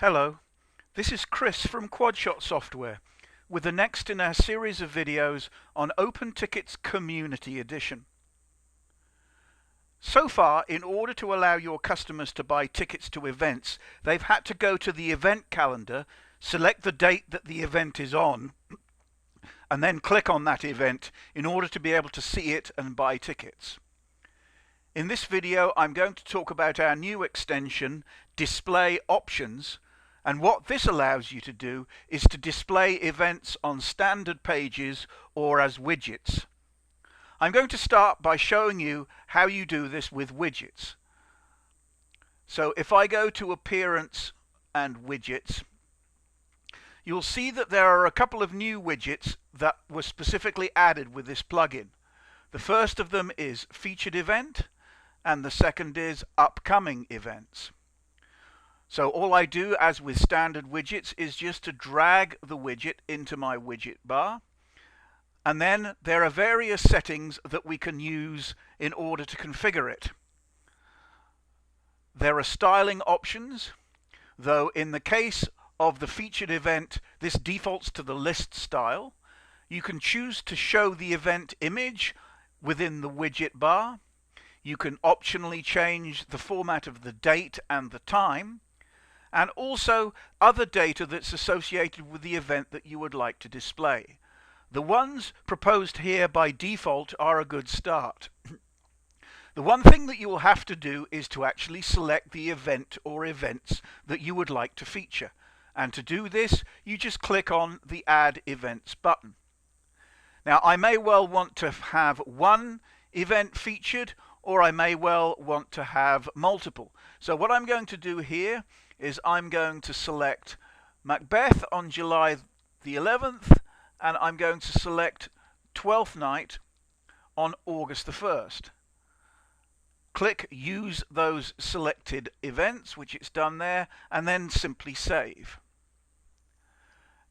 Hello, this is Chris from Quadshot Software with the next in our series of videos on OpenTicket's Community Edition. So far, in order to allow your customers to buy tickets to events, they've had to go to the event calendar, select the date that the event is on, and then click on that event in order to be able to see it and buy tickets. In this video, I'm going to talk about our new extension, Display Options, and what this allows you to do is to display events on standard pages or as widgets. I'm going to start by showing you how you do this with widgets. So if I go to Appearance and Widgets, you'll see that there are a couple of new widgets that were specifically added with this plugin. The first of them is Featured Event, and the second is Upcoming Events. So all I do, as with standard widgets, is just to drag the widget into my widget bar. And then there are various settings that we can use in order to configure it. There are styling options, though in the case of the featured event, this defaults to the list style. You can choose to show the event image within the widget bar. You can optionally change the format of the date and the time, and also other data that's associated with the event that you would like to display. The ones proposed here by default are a good start. The one thing that you will have to do is to actually select the event or events that you would like to feature. And to do this, you just click on the Add Events button. Now, I may well want to have one event featured, or I may well want to have multiple. So what I'm going to do here is I'm going to select Macbeth on July the 11th, and I'm going to select Twelfth Night on August the 1st. Click Use those selected events, which it's done there, and then simply save.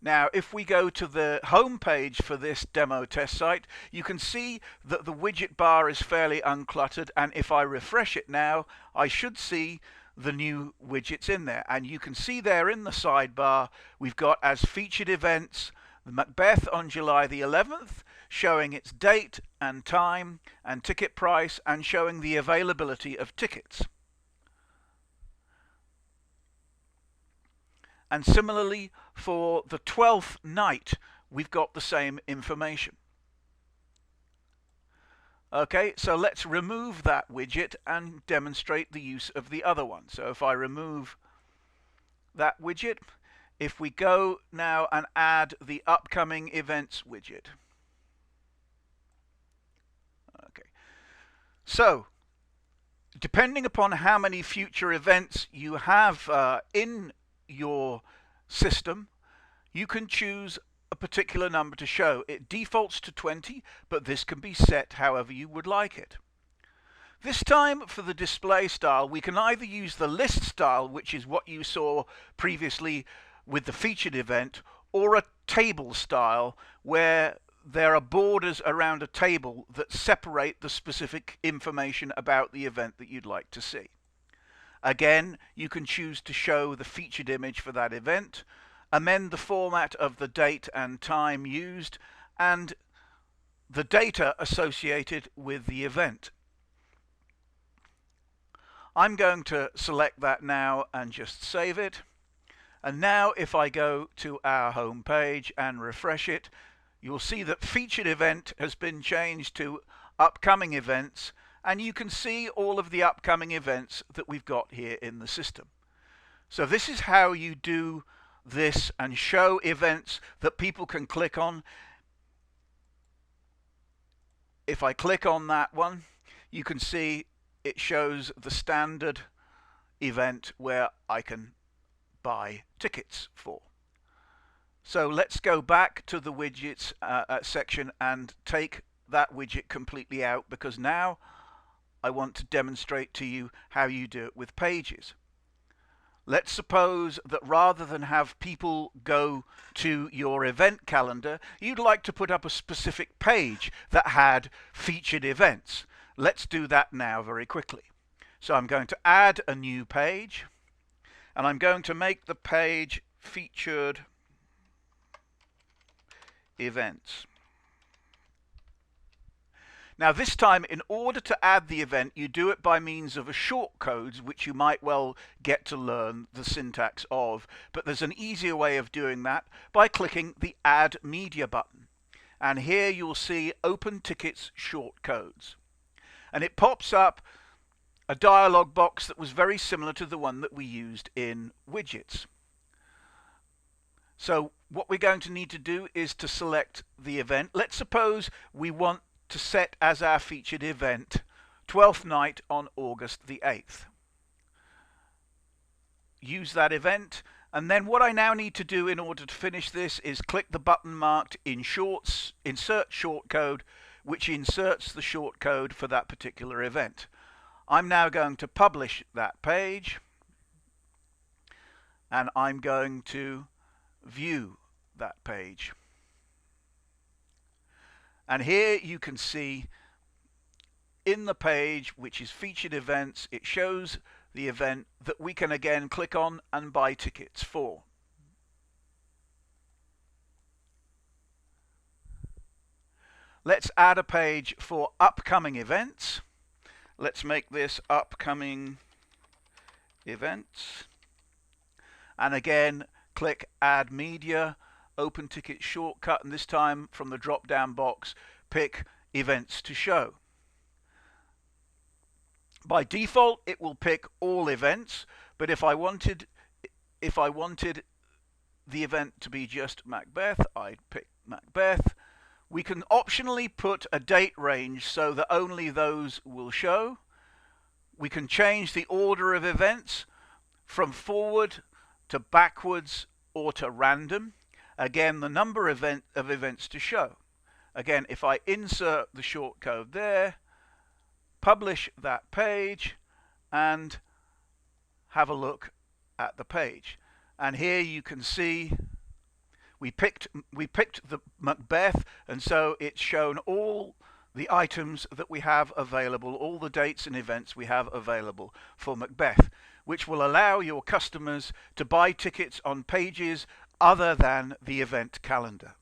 Now, if we go to the home page for this demo test site, you can see that the widget bar is fairly uncluttered, and if I refresh it now, I should see the new widgets in there. And you can see there in the sidebar, we've got as featured events, the Macbeth on July the 11th, showing its date and time and ticket price, and showing the availability of tickets. And similarly, for the 12th night, we've got the same information. Okay, so let's remove that widget and demonstrate the use of the other one. So if I remove that widget, if we go now and add the Upcoming Events widget. Okay, so depending upon how many future events you have in your system, you can choose a particular number to show. It defaults to 20, but this can be set however you would like it. This time, for the display style, we can either use the list style, which is what you saw previously with the featured event, or a table style where there are borders around a table that separate the specific information about the event that you'd like to see. Again, you can choose to show the featured image for that event, amend the format of the date and time used, and the data associated with the event. I'm going to select that now and just save it. And now if I go to our home page and refresh it, you'll see that featured event has been changed to upcoming events, and you can see all of the upcoming events that we've got here in the system. So this is how you do this and show events that people can click on. If I click on that one, you can see it shows the standard event where I can buy tickets for. So let's go back to the widgets section and take that widget completely out, because now I want to demonstrate to you how you do it with pages. Let's suppose that rather than have people go to your event calendar, you'd like to put up a specific page that had featured events. Let's do that now very quickly. So I'm going to add a new page, And I'm going to make the page featured events. Now this time, in order to add the event, you do it by means of a shortcode, which you might well get to learn the syntax of, but there's an easier way of doing that by clicking the Add Media button. And here you'll see Open Tickets shortcodes. And it pops up a dialog box that was very similar to the one that we used in widgets. So what we're going to need to do is to select the event. Let's suppose we want to set as our featured event Twelfth Night on August the 8th. Use that event, and then what I now need to do in order to finish this is click the button marked in Shorts, Insert Shortcode, which inserts the shortcode for that particular event. I'm now going to publish that page, and I'm going to view that page. And here you can see in the page, which is featured events, it shows the event that we can again click on and buy tickets for. Let's add a page for upcoming events. Let's make this upcoming events. And again, click Add Media, Open Ticket shortcut, and this time from the drop-down box, pick Events to Show. By default, it will pick all events, but if I wanted the event to be just Macbeth, I'd pick Macbeth. We can optionally put a date range so that only those will show. We can change the order of events from forward to backwards or to random. Again, the number of events to show. Again, if I insert the shortcode there, publish that page, and have a look at the page. And here you can see we picked the Macbeth, and so it's shown all the items that we have available, all the dates and events we have available for Macbeth, which will allow your customers to buy tickets on pages other than the event calendar.